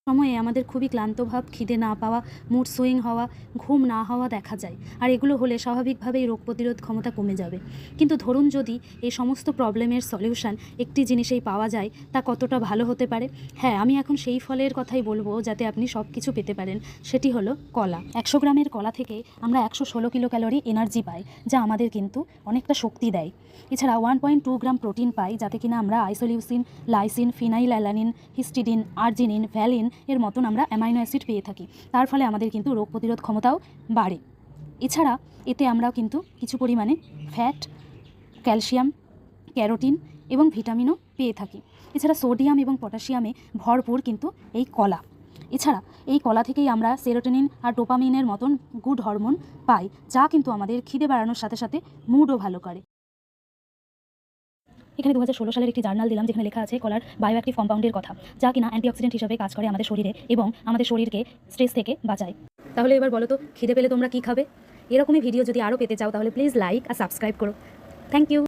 সময়ে আমাদের খুবই ক্লান্তভাব, খিদে না পাওয়া, মুড সুইং হওয়া, ঘুম না হওয়া দেখা যায়। আর এগুলো হলে স্বাভাবিকভাবেই রোগ প্রতিরোধ ক্ষমতা কমে যাবে। কিন্তু ধরুন যদি এই সমস্ত প্রবলেমের সলিউশন একটি জিনিসেই পাওয়া যায়, তা কতটা ভালো হতে পারে। হ্যাঁ, আমি এখন সেই ফলের কথাই বলবো যাতে আপনি সব কিছু পেতে পারেন। সেটি হলো কলা। 100 গ্রামের কলা থেকে আমরা 116 কিলো ক্যালোরি এনার্জি পাই, যা আমাদের কিন্তু অনেকটা শক্তি দেয়। এছাড়া 1.2 গ্রাম প্রোটিন পাই, যাতে কিনা আমরা isoleucine, lysine, phenyl alanine, histidine, arginine, valine এর মতন আমরা অ্যামাইনো অ্যাসিড পেয়ে থাকি। তার ফলে আমাদের কিন্তু রোগ প্রতিরোধ ক্ষমতাও বাড়ে। এছাড়া এতে আমরাও কিন্তু কিছু পরিমাণে ফ্যাট, ক্যালসিয়াম, ক্যারোটিন এবং ভিটামিনও পেয়ে থাকি। এছাড়া সোডিয়াম এবং পটাশিয়ামে ভরপুর কিন্তু এই কলা। এছাড়া এই কলা থেকেই আমরা সেরোটোনিন আর ডোপামিনের মতন গুড হরমোন পাই, যা কিন্তু আমাদের খিদে বাড়ানোর সাথে সাথে মুডও ভালো করে। এখানে 2016 সালের একটি জার্নাল দিলাম, যেখানে লেখা আছে কলার বায়োঅ্যাক্টিভ কম্পাউন্ডের কথা, যা কিনা অ্যান্টিঅক্সিডেন্ট হিসেবে কাজ করে আমাদের শরীরে এবং আমাদের শরীরকে স্ট্রেস থেকে বাঁচায়। তাহলে এবার বলো তো, খিদে পেলে তোমরা কী খাবে? এরকমই ভিডিও যদি আরও পেতে চাও তাহলে প্লিজ লাইক আর সাবস্ক্রাইব করো। Thank you.